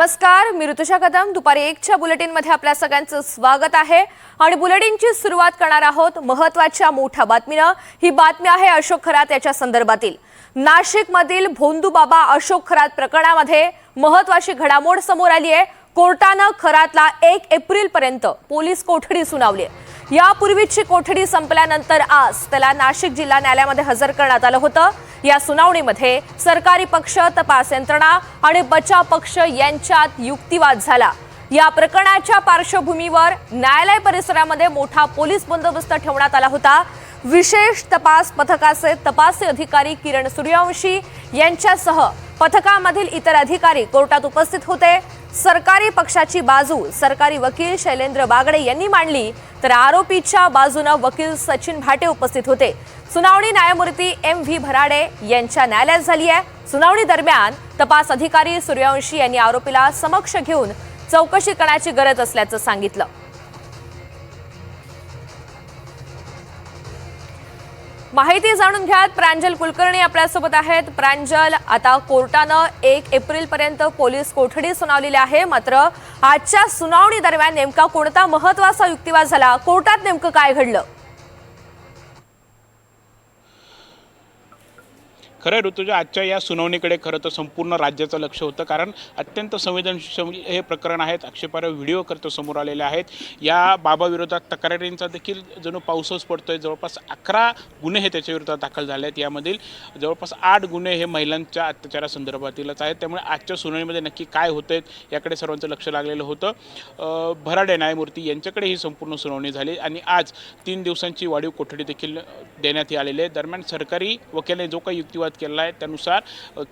नमस्कार, मी ऋतुषा कदम. दुपारी 1च्या बुलेटिनमध्ये आपल्या सगळ्यांचं स्वागत आहे आणि बुलेटिनची सुरुवात करणार आहोत महत्त्वाच्या मोठ्या बातमीनं. ही बातमी आहे अशोक खरात याच्या संदर्भातील. नाशिकमधील भोंदूबाबा अशोक खरात प्रकरणामध्ये महत्त्वाची घडामोड समोर आली आहे. कोर्टानं खरातला 1 एप्रिलपर्यंत पोलीस कोठडी सुनावली आहे. यापूर्वीची कोठडी संपल्यानंतर आज त्याला नाशिक जिल्हा न्यायालयामध्ये हजर करण्यात आलं होतं. या सुनावणीमध्ये सरकारी पक्ष, तपास यंत्रणा आणि बचाव पक्ष यांच्यात युक्तिवाद झाला. या प्रकरणाच्या पार्श्वभूमीवर न्यायालय परिसरामध्ये मोठा पोलीस बंदोबस्त ठेवण्यात आला होता. विशेष तपास पथकाचे तपासी अधिकारी किरण सूर्यवंशी यांच्यासह पथकामधील इतर अधिकारी कोर्टात उपस्थित होते. सरकारी पक्षाची बाजू सरकारी वकील शैलेंद्र बागडे यांनी मांडली, तर आरोपीच्या बाजूने वकील सचिन भाटे उपस्थित होते. सुनावणी न्यायमूर्ती M.V. भराडे यांच्या न्यायालयात झाली आहे. सुनावणी दरम्यान तपास अधिकारी सूर्यवंशी यांनी आरोपीला समक्ष घेऊन चौकशी करण्याची गरज असल्याचं सांगितलं. माहिती जाणून घ्यात प्रांजल कुलकर्णी आपल्यासोबत आहेत. प्रांजल, आता कोर्टानं 1 एप्रिलपर्यंत पोलीस कोठडी सुनावलेली आहे, मात्र आजच्या सुनावणी दरम्यान नेमका कोणता महत्त्वाचा युक्तिवाद झाला? कोर्टात नेमकं काय घडलं? खरं ऋतुजा, आजच्या या सुनावणीकडे खरं तर संपूर्ण राज्याचं लक्ष होतं, कारण अत्यंत संवेदनशील हे प्रकरण आहेत. आक्षेपार्ह व्हिडिओ खरं तर समोर आलेले आहेत. या बाबाविरोधात तक्रारींचा देखील जणू पाऊसच पडतोय. जवळपास 11 गुन्हे हे त्याच्याविरोधात दाखल झाले आहेत. यामधील जवळपास 8 गुन्हे हे महिलांच्या अत्याचारासंदर्भातीलच आहेत. त्यामुळे आजच्या सुनावणीमध्ये नक्की काय होतंय याकडे सर्वांचं लक्ष लागलेलं होतं. भराडे न्यायमूर्ती यांच्याकडे ही संपूर्ण सुनावणी झाली आणि आज 3 दिवसांची वाढीव कोठडी देखील देण्यात आलेली आहे. दरम्यान सरकारी वकिलाने जो काही युक्तिवाद केला आहे त्यानुसार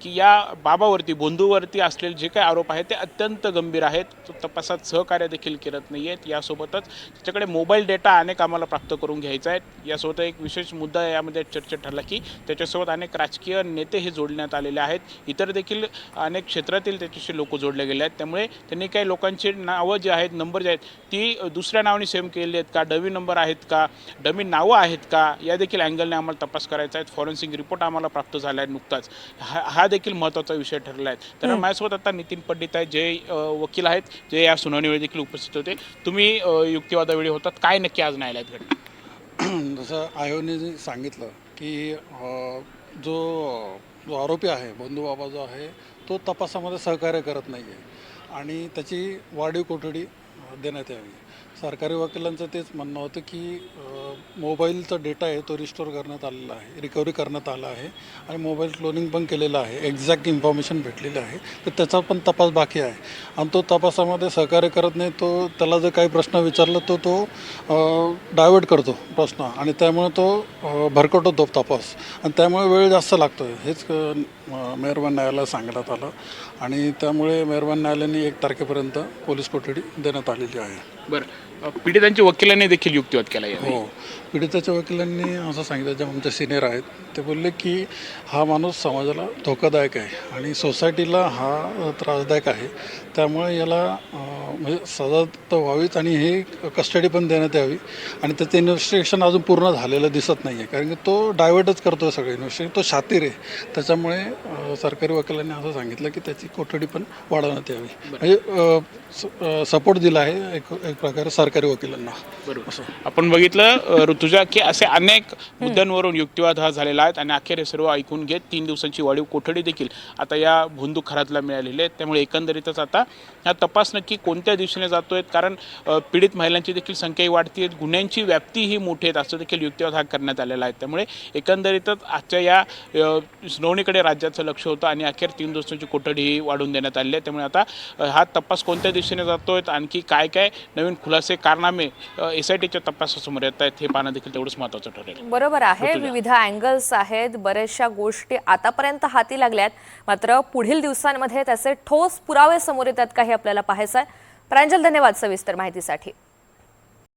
की या बाबावरती, भोंदूवरती असलेले जे काही आरोप आहेत ते अत्यंत गंभीर आहेत. तो तपासात सहकार्य देखील करत नाही आहेत. यासोबतच त्याच्याकडे मोबाईल डेटा अनेक आम्हाला प्राप्त करून घ्यायचा आहे. यासोबत एक विशेष मुद्दा यामध्ये चर्चेत ठरला की त्याच्यासोबत अनेक राजकीय नेते हे जोडण्यात आलेले आहेत. इतर देखील अनेक क्षेत्रातील त्याच्याशी लोक जोडले गेले आहेत. त्यामुळे त्यांनी काही लोकांची नावं जे आहेत, नंबर जे आहेत ती दुसऱ्या नावाने सेव्ह केलेली आहेत का, डमी नंबर आहेत का, डमी नावं आहेत का, या देखील अँगलने आम्हाला तपास करायचा आहे. फॉरेन्सिक रिपोर्ट आम्हाला प्राप्त झाला आहे नुकताच. हा देखील महत्त्वाचा विषय ठरला आहे. तर माझ्यासोबत आता नितीन पंडित आहेत, जे वकील आहेत, जे या सुनावणीवेळी देखील उपस्थित होते. तुम्ही युक्तिवादावेळी होतात, काय नक्की आज न्यायालयात घडलं? जसं आयोने सांगितलं की जो आरोपी आहे, भोंदूबाबा जो आहे, तो तपासामध्ये सहकार्य करत नाही आहे आणि त्याची वाढीव कोठडी देण्यात यावी. सरकारी वकिलांचं तेच म्हणणं होतं की मोबाईलचा डेटा आहे तो रिस्टोर करण्यात आलेला आहे, रिकव्हरी करण्यात आला आहे आणि मोबाईल क्लोनिंग पण केलेलं आहे. एक्झॅक्ट इन्फॉर्मेशन भेटलेली आहे, तर त्याचा पण तपास बाकी आहे आणि तो तपासामध्ये सहकार्य करत नाही. त्याला जर काही प्रश्न विचारला तो डायव्हर्ट करतो प्रश्न आणि त्यामुळे तो भरकटवतो तपास आणि त्यामुळे वेळ जास्त लागतो. हेच मेहरबान न्यायालयाला सांगण्यात आलं आणि त्यामुळे मेहरबान न्यायालयाने 1 तारखेपर्यंत पोलीस कोठडी देण्यात आलेली आहे. बरं, पीडितांच्या वकिलांनी देखील युक्तिवाद केला आहे. हो, पीडिताच्या वकिलांनी असं सांगितलं, जे आमचे सिनियर आहेत ते बोलले की हा माणूस समाजाला धोकादायक आहे आणि सोसायटीला हा त्रासदायक आहे. त्यामुळे याला म्हणजे सजा तर व्हावीच आणि हे कस्टडी पण देण्यात यावी आणि त्याचं इन्व्हेस्टिगेशन अजून पूर्ण झालेलं दिसत नाही आहे, कारण की तो डायव्हर्टच करतो सगळं इन्व्हेस्टिगेशन. तो शातीर आहे. त्याच्यामुळे सरकारी वकिलांनी असं सांगितलं की त्याची कोठडी पण वाढवण्यात यावी. म्हणजे सपोर्ट दिला आहे एक प्रकारे सरकारी वकिलांना. बरोबर, आपण बघितलं ऋतुजा की असे अनेक मुद्द्यांवरून युक्तिवाद हा झालेला आहे आणि अखेर हे सर्व ऐकून घेत 3 दिवसांची वाढीव कोठडी देखील आता या भोंदू खरातला मिळालेली आहे. त्यामुळे एकंदरीतच आता हा तपास नक्की कोणत्या दिशेने जातोय, कारण पीडित महिलांची देखील संख्याही वाढती आहे, गुन्ह्यांची व्याप्तीही मोठी आहेत, असं देखील युक्तिवाद हा करण्यात आलेला आहे. त्यामुळे एकंदरीतच आजच्या या सुनावणीकडे राज्याचं लक्ष होतं आणि अखेर 3 दिवसांची कोठडीही वाढवून देण्यात आली आहे. त्यामुळे आता हा तपास कोणत्या दिशेने जातोय, आणखी काय काय नवीन खुलासे, कारनामे SITच्या तपासासमोर येत आहेत, हे पाहणं देखील तेवढंच महत्त्वाचं ठरेल. बरोबर आहे, विविध अँगल्स आहेत, बऱ्याचशा गोष्टी आतापर्यंत हाती लागल्यात, मात्र पुढील दिवसांमध्ये त्याचे ठोस पुरावे समोर येतात का हे आपल्याला पाहायचं आहे. प्रांजल, धन्यवाद सविस्तर माहितीसाठी.